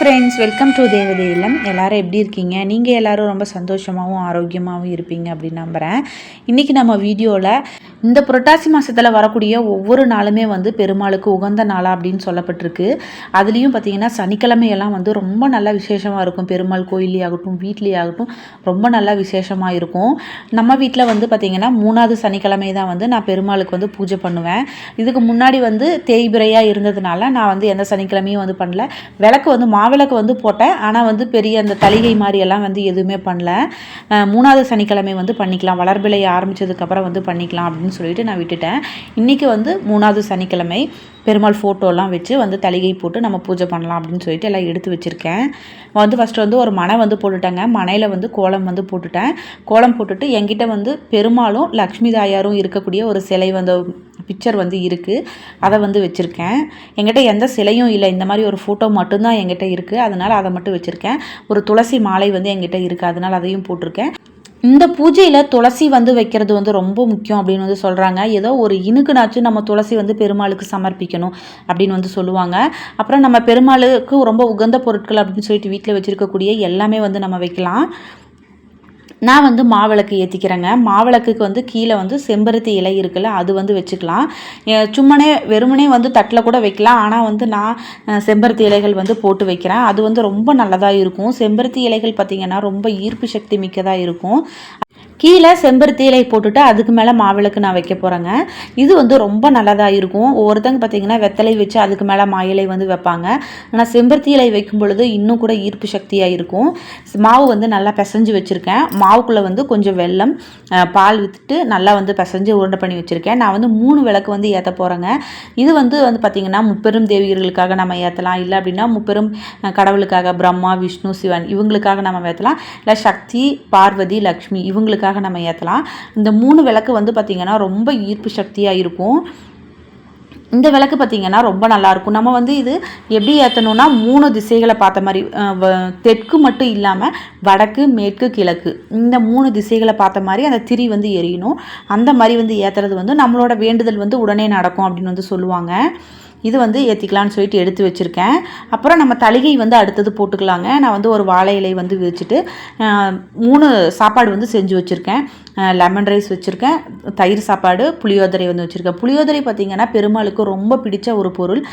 Friends, welcome to தேவதை இல்லம். எல்லோரும் எப்படி இருக்கீங்க? நீங்கள் எல்லோரும் ரொம்ப சந்தோஷமாகவும் ஆரோக்கியமாகவும் இருப்பீங்க அப்படின்னு நம்புகிறேன். இன்றைக்கி நம்ம வீடியோவில் இந்த புரட்டாசி மாதத்தில் வரக்கூடிய ஒவ்வொரு நாளுமே வந்து பெருமாளுக்கு உகந்த நாளாக அப்படின்னு சொல்லப்பட்டிருக்கு. அதுலேயும் பார்த்திங்கன்னா சனிக்கிழமையெல்லாம் வந்து ரொம்ப நல்ல விசேஷமாக இருக்கும். பெருமாள் கோயிலே ஆகட்டும், வீட்லேயே ஆகட்டும் ரொம்ப நல்லா விசேஷமாக இருக்கும். நம்ம வீட்டில் வந்து பார்த்திங்கன்னா 3வது சனிக்கிழமை தான் வந்து நான் பெருமாளுக்கு வந்து பூஜை பண்ணுவேன். இதுக்கு முன்னாடி வந்து தேய்பிரையாக இருந்ததுனால நான் வந்து எந்த சனிக்கிழமையும் வந்து பண்ணல. விளக்கு வந்து மாவிளக்கு வந்து போட்டேன். ஆனால் வந்து பெரிய அந்த தளிகை மாதிரியெல்லாம் வந்து எதுவுமே பண்ணல. 3வது சனிக்கிழமை வந்து பண்ணிக்கலாம், வளர்பிறை ஆரம்பித்ததுக்கப்புறம் வந்து பண்ணிக்கலாம் அப்படின்னு சொல்லிட்டு நான் விட்டுட்டேன். இன்றைக்கி வந்து 3வது சனிக்கிழமை பெருமாள் ஃபோட்டோலாம் வச்சு வந்து தளிகை போட்டு நம்ம பூஜை பண்ணலாம் அப்படின்னு சொல்லிட்டு எல்லாம் எடுத்து வச்சுருக்கேன். வந்து ஃபஸ்ட்டு வந்து ஒரு மனை வந்து போட்டுட்டேங்க. மனையில் வந்து கோலம் வந்து போட்டுட்டேன். கோலம் போட்டுட்டு என்கிட்ட வந்து பெருமாளும் லக்ஷ்மி தாயாரும் இருக்கக்கூடிய ஒரு சிலை வந்து பிக்சர் வந்து இருக்குது. அதை வந்து வச்சுருக்கேன். என்கிட்ட எந்த சிலையும் இல்லை, இந்த மாதிரி ஒரு ஃபோட்டோ மட்டும்தான் என்கிட்ட இருக்குது. அதனால் அதை மட்டும் வச்சுருக்கேன். ஒரு துளசி மாலை வந்து என்கிட்ட இருக்குது, அதனால் அதையும் போட்டிருக்கேன். இந்த பூஜையில் துளசி வந்து வைக்கிறது வந்து ரொம்ப முக்கியம் அப்படின்னு வந்து சொல்கிறாங்க. ஏதோ ஒரு இனுக்குனாச்சும் நம்ம துளசி வந்து பெருமாளுக்கு சமர்ப்பிக்கணும் அப்படின்னு வந்து சொல்லுவாங்க. அப்புறம் நம்ம பெருமாளுக்கு ரொம்ப உகந்த பொருட்கள் அப்படின்னு சொல்லிட்டு வீட்டில் வச்சுருக்கக்கூடிய எல்லாமே வந்து நம்ம வைக்கலாம். நான் வந்து மாவிளக்கு ஏற்றிக்கிறேங்க. மாவிளக்குக்கு வந்து கீழே வந்து செம்பருத்தி இலை இருக்குல்ல, அது வந்து வச்சுக்கலாம். சும்மனே வெறுமனே வந்து தட்டில் கூட வைக்கலாம். ஆனால் வந்து நான் செம்பருத்தி இலைகள் வந்து போட்டு வைக்கிறேன். அது வந்து ரொம்ப நல்லதாக இருக்கும். செம்பருத்தி இலைகள் பார்த்திங்கன்னா ரொம்ப ஈர்ப்பு சக்தி மிக்கதாக இருக்கும். கீழே செம்பருத்தி இலை போட்டுட்டு அதுக்கு மேலே மாவிளக்கு நான் வைக்க போகிறேங்க. இது வந்து ரொம்ப நல்லதாக இருக்கும். ஒவ்வொருத்தங்க பார்த்திங்கன்னா வெத்தலை வச்சு அதுக்கு மேலே மாயிலை வந்து வைப்பாங்க. ஆனால் செம்பருத்தி இலை வைக்கும் பொழுது இன்னும் கூட ஈர்ப்பு சக்தியாக இருக்கும். மாவு வந்து நல்லா பிசைஞ்சு வச்சுருக்கேன். மாவுக்குள்ளே வந்து கொஞ்சம் வெல்லம், பால் விட்டுட்டு நல்லா வந்து பிசைஞ்சு உருண்டை பண்ணி வச்சுருக்கேன். நான் வந்து 3 விளக்கு வந்து ஏற்ற போகிறேங்க. இது வந்து பார்த்திங்கன்னா முப்பெரும் தேவியர்களுக்காக நம்ம ஏற்றலாம். இல்லை அப்படின்னா முப்பெரும் கடவுளுக்காக பிரம்மா, விஷ்ணு, சிவன் இவங்களுக்காக நம்ம ஏற்றலாம். இல்லை சக்தி, பார்வதி, லக்ஷ்மி இவங்களுக்காக நம்ம ஏற்றலாம். இந்த 3 விளக்கு வந்து பார்த்திங்கன்னா ரொம்ப ஈர்ப்பு சக்தியாக இருக்கும். இந்த விளக்கு பார்த்திங்கன்னா ரொம்ப நல்லாயிருக்கும். நம்ம வந்து இது எப்படி ஏற்றணும்னா 3 திசைகளை பார்த்த மாதிரி, தெற்கு மட்டும் இல்லாமல் வடக்கு, மேற்கு, கிழக்கு இந்த 3 திசைகளை பார்த்த மாதிரி அந்த திரி வந்து எரியணும். அந்த மாதிரி வந்து ஏற்றுறது வந்து நம்மளோட வேண்டுதல் வந்து உடனே நடக்கும் அப்படின்னு வந்து சொல்லுவாங்க. இது வந்து ஏற்றிக்கலான்னு சொல்லிட்டு எடுத்து வச்சுருக்கேன். அப்புறம் நம்ம தளிகை வந்து அடுத்தது போட்டுக்கலாங்க. நான் வந்து ஒரு வாழை இலை வந்து வச்சுட்டு 3 சாப்பாடு வந்து செஞ்சு வச்சுருக்கேன். லெமன் ரைஸ் வச்சுருக்கேன், தயிர் சாப்பாடு, புளியோதரை வந்து வச்சுருக்கேன். புளியோதரை பார்த்திங்கன்னா பெருமாளுக்கு ரொம்ப பிடிச்ச ஒரு பொருள்.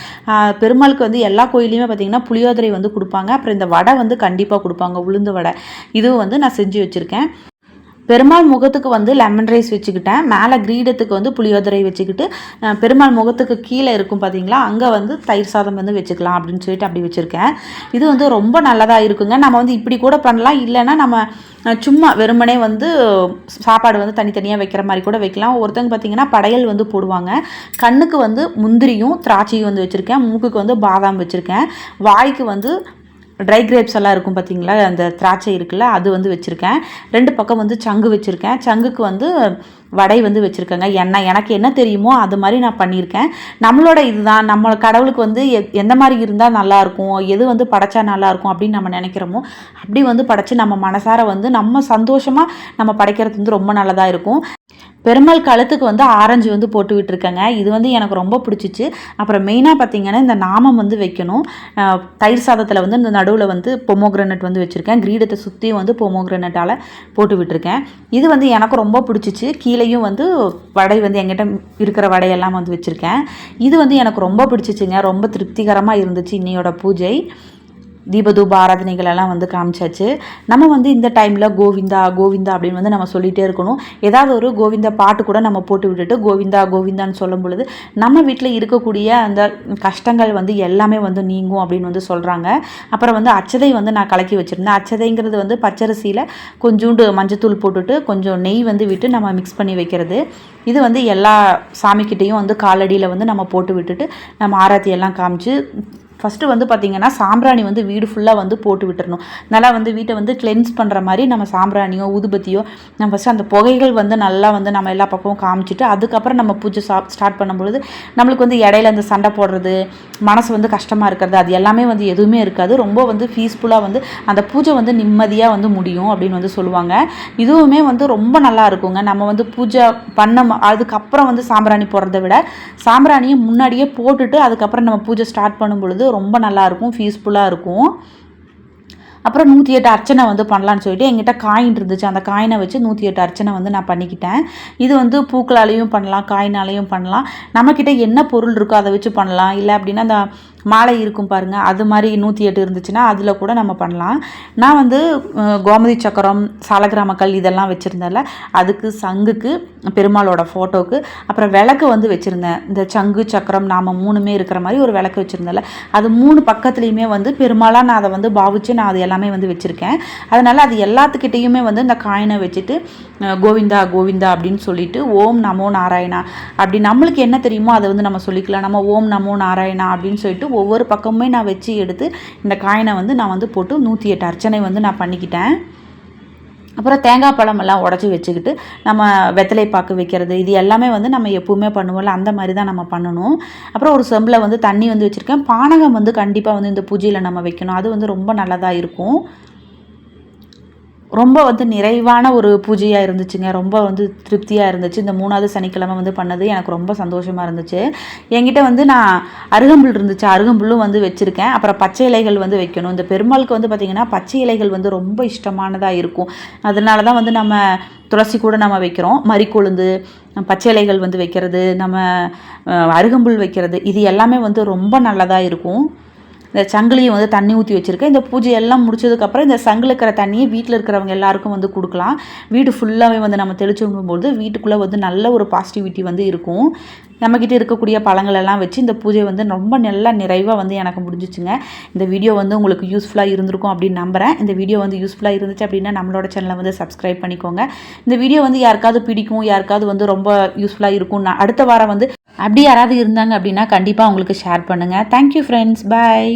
பெருமாளுக்கு வந்து எல்லா கோயிலையுமே பார்த்திங்கன்னா புளியோதரை வந்து கொடுப்பாங்க. அப்புறம் இந்த வடை வந்து கண்டிப்பாக கொடுப்பாங்க, உளுந்து வடை. இதுவும் வந்து நான் செஞ்சு வச்சுருக்கேன். பெருமாள் முகத்துக்கு வந்து லெமன் ரைஸ் வச்சுக்கிட்டேன். மேலே கிரீடத்துக்கு வந்து புளியோதரை வச்சுக்கிட்டு பெருமாள் முகத்துக்கு கீழே இருக்கும் பார்த்திங்களா, அங்கே வந்து தயிர் சாதம் வந்து வச்சுக்கலாம் அப்படின்னு சொல்லிட்டு அப்படி வச்சுருக்கேன். இது வந்து ரொம்ப நல்லதாக இருக்குங்க. நம்ம வந்து இப்படி கூட பண்ணலாம். இல்லைன்னா நம்ம சும்மா வெறுமனே வந்து சாப்பாடு வந்து தனித்தனியாக வைக்கிற மாதிரி கூட வைக்கலாம். ஒருத்தங்க பார்த்திங்கன்னா படையல் வந்து போடுவாங்க. கண்ணுக்கு வந்து முந்திரியும் திராட்சையும் வந்து வச்சுருக்கேன். மூக்குக்கு வந்து பாதாம் வச்சுருக்கேன். வாய்க்கு வந்து ட்ரை கிரேப்ஸ் எல்லாம் இருக்கும் பார்த்திங்களா, அந்த திராட்சை இருக்குல்ல, அது வந்து வச்சுருக்கேன். 2 பக்கம் வந்து சங்கு வச்சுருக்கேன். சங்குக்கு வந்து வடை வந்து வச்சுருக்கேங்க. எனக்கு என்ன தெரியுமோ அது மாதிரி நான் பண்ணியிருக்கேன். நம்மளோட இதுதான், நம்ம கடவுளுக்கு வந்து எந்த மாதிரி இருந்தால் நல்லாயிருக்கும், எது வந்து படைச்சா நல்லாயிருக்கும் அப்படின்னு நம்ம நினைக்கிறோமோ அப்படி வந்து படைச்சி நம்ம மனசார வந்து நம்ம சந்தோஷமாக நம்ம படைக்கிறது வந்து ரொம்ப நல்லதாக இருக்கும். பெருமாள் கழுத்துக்கு வந்து ஆரஞ்சு வந்து போட்டு விட்டுருக்கேங்க. இது வந்து எனக்கு ரொம்ப பிடிச்சிச்சு. அப்புறம் மெயினாக பார்த்திங்கன்னா இந்த நாமம் வந்து வைக்கணும். தயிர் சாதத்தில் வந்து இந்த நடுவில் வந்து பொமோகிரனட் வந்து வச்சுருக்கேன். கிரீடத்தை சுற்றியும் வந்து பொமோகிரனட்டால் போட்டு விட்டுருக்கேன். இது வந்து எனக்கு ரொம்ப பிடிச்சிச்சு. கீழேயும் வந்து வடை வந்து எங்கிட்ட இருக்கிற வடையெல்லாம் வந்து வச்சுருக்கேன். இது வந்து எனக்கு ரொம்ப பிடிச்சிச்சுங்க. ரொம்ப திருப்திகரமாக இருந்துச்சு இன்னையோட பூஜை. தீபதூப ஆராதனைகள் எல்லாம் வந்து காமிச்சாச்சு. நம்ம வந்து இந்த டைமில் கோவிந்தா கோவிந்தா அப்படின்னு வந்து நம்ம சொல்லிகிட்டே இருக்கணும். ஏதாவது ஒரு கோவிந்தா பாட்டு கூட நம்ம போட்டு விட்டுட்டு கோவிந்தா கோவிந்தான்னு சொல்லும் பொழுது நம்ம வீட்டில் இருக்கக்கூடிய அந்த கஷ்டங்கள் வந்து எல்லாமே வந்து நீங்கும் அப்படின்னு வந்து சொல்கிறாங்க. அப்புறம் வந்து அச்சதை வந்து நான் கலக்கி வச்சுருந்தேன். அச்சதைங்கிறது வந்து பச்சரிசியில் கொஞ்சோண்டு மஞ்சத்தூள் போட்டுட்டு கொஞ்சம் நெய் வந்து விட்டு நம்ம மிக்ஸ் பண்ணி வைக்கிறது. இது வந்து எல்லா சாமிக்கிட்டேயும் வந்து காலடியில் வந்து நம்ம போட்டு விட்டுட்டு நம்ம ஆராத்தி எல்லாம் காமிச்சு ஃபஸ்ட்டு வந்து பார்த்திங்கன்னா சாம்பிராணி வந்து வீடு ஃபுல்லாக வந்து போட்டு விட்டுறணும். நல்லா வந்து வீட்டை வந்து கிளென்ஸ் பண்ணுற மாதிரி நம்ம சாம்பிராணியோ ஊதுபத்தியோ நம்ம ஃபஸ்ட்டு அந்த புகைகள் வந்து நல்லா வந்து நம்ம எல்லா பக்கமும் காமிச்சிட்டு அதுக்கப்புறம் நம்ம பூஜை ஸ்டார்ட் பண்ணும்பொழுது நம்மளுக்கு வந்து இடையில அந்த சண்டை போடுறது, மனசு வந்து கஷ்டமாக இருக்கிறது, அது எல்லாமே வந்து எதுவுமே இருக்காது. ரொம்ப வந்து பீஸ்ஃபுல்லாக வந்து அந்த பூஜை வந்து நிம்மதியாக வந்து முடியும் அப்படின்னு வந்து சொல்லுவாங்க. இதுவுமே வந்து ரொம்ப நல்லா இருக்குங்க. நம்ம வந்து பூஜை பண்ண அதுக்கப்புறம் வந்து சாம்பிராணி போடுறத விட சாம்பிராணியை முன்னாடியே போட்டுட்டு அதுக்கப்புறம் நம்ம பூஜை ஸ்டார்ட் பண்ணும் பொழுது ரொம்ப நல்லாயிருக்கும், பீஸ்ஃபுல்லாக இருக்கும். அப்புறம் 108 அர்ச்சனை வந்து பண்ணலான்னு சொல்லிட்டு என்கிட்ட காயின் இருந்துச்சு. அந்த காயினை வச்சு 108 அர்ச்சனை வந்து நான் பண்ணிக்கிட்டேன். இது வந்து பூக்களாலேயும் பண்ணலாம், காயினாலேயும் பண்ணலாம். நம்மக்கிட்ட என்ன பொருள் இருக்கோ அதை வச்சு பண்ணலாம். இல்லை அப்படின்னா அந்த மாலை இருக்கும் பாருங்கள், அது மாதிரி 108 இருந்துச்சுன்னா அதில் கூட நம்ம பண்ணலாம். நான் வந்து கோமதி சக்கரம், சாலக்கிராமக்கல் இதெல்லாம் வச்சுருந்தேன்ல, அதுக்கு சங்குக்கு, பெருமாளோட ஃபோட்டோவுக்கு, அப்புறம் விளக்கு வந்து வச்சுருந்தேன். இந்த சங்கு சக்கரம் நாம 3மே இருக்கிற மாதிரி ஒரு விளக்கு வச்சுருந்தேன்ல, அது 3 பக்கத்துலேயுமே வந்து பெருமாளாக நான் அதை வந்து பாவிச்சு நான் அது எல்லாமே வந்து வச்சுருக்கேன். அதனால் அது எல்லாத்துக்கிட்டேயுமே வந்து இந்த காயினை வச்சுட்டு கோவிந்தா கோவிந்தா அப்படின்னு சொல்லிட்டு ஓம் நமோ நாராயணா அப்படி நம்மளுக்கு என்ன தெரியுமோ அதை வந்து நம்ம சொல்லிக்கலாம். நம்ம ஓம் நமோ நாராயணா அப்படின்னு சொல்லிட்டு ஒவ்வொரு பக்கமுமே நான் வச்சு எடுத்து இந்த காயினை வந்து நான் வந்து போட்டு 108 அர்ச்சனை வந்து நான் பண்ணிக்கிட்டேன். அப்புறம் தேங்காய் பழமெல்லாம் உடச்சி வச்சுக்கிட்டு நம்ம வெத்தலை பாக்கு வைக்கிறது, இது எல்லாமே வந்து நம்ம எப்பவுமே பண்ணுவோம்ல, அந்த மாதிரி தான் நம்ம பண்ணணும். அப்புறம் ஒரு செம்பில் வந்து தண்ணி வந்து வச்சுருக்கேன். பானகம் வந்து கண்டிப்பாக வந்து இந்த பூஜையில் நம்ம வைக்கணும். அது வந்து ரொம்ப நல்லதாக இருக்கும். ரொம்ப வந்து நிறைவான ஒரு பூஜையாக இருந்துச்சுங்க. ரொம்ப வந்து திருப்தியாக இருந்துச்சு. இந்த 3வது சனிக்கிழமை வந்து பண்ணது எனக்கு ரொம்ப சந்தோஷமாக இருந்துச்சு. என்கிட்ட வந்து நான் அருகம்புல் இருந்துச்சு, அருகம்புல்லும் வந்து வச்சுருக்கேன். அப்புறம் பச்சை இலைகள் வந்து வைக்கணும். இந்த பெருமாளுக்கு வந்து பார்த்திங்கன்னா பச்சை இலைகள் வந்து ரொம்ப இஷ்டமானதாக இருக்கும். அதனால தான் வந்து நம்ம துளசி கூட நம்ம வைக்கிறோம். மறிக்கொழுந்து, பச்சை இலைகள் வந்து வைக்கிறது, நம்ம அருகம்புல் வைக்கிறது, இது எல்லாமே வந்து ரொம்ப நல்லதாக இருக்கும். இந்த சங்கிலியை வந்து தண்ணி ஊற்றி வச்சுருக்கேன். இந்த பூஜை எல்லாம் முடிச்சதுக்கப்புறம் இந்த சங்கில் இருக்கிற தண்ணியை வீட்டில் இருக்கிறவங்க எல்லாருக்கும் வந்து கொடுக்கலாம். வீடு ஃபுல்லாகவே வந்து நம்ம தெளிச்சு விடும்போது வீட்டுக்குள்ளே வந்து நல்ல ஒரு பாசிட்டிவிட்டி வந்து இருக்கும். நம்மக்கிட்ட இருக்கக்கூடிய பழங்களெல்லாம் வச்சு இந்த பூஜை வந்து ரொம்ப நல்லா நிறைவாக வந்து எனக்கு முடிஞ்சிச்சுங்க. இந்த வீடியோ வந்து உங்களுக்கு யூஸ்ஃபுல்லாக இருந்திருக்கும் அப்படின்னு நம்புகிறேன். இந்த வீடியோ வந்து யூஸ்ஃபுல்லாக இருந்துச்சு அப்படின்னா நம்மளோட சேனலை வந்து சப்ஸ்கிரைப் பண்ணிக்கோங்க. இந்த வீடியோ வந்து யாருக்காவது பிடிக்கும், யாருக்காவது வந்து ரொம்ப யூஸ்ஃபுல்லாக இருக்கும், நான் அடுத்த வாரம் வந்து அப்படி யாராவது இருந்தாங்க அப்படின்னா கண்டிப்பாக உங்களுக்கு ஷேர் பண்ணுங்கள். தேங்க்யூ ஃப்ரெண்ட்ஸ், பாய்.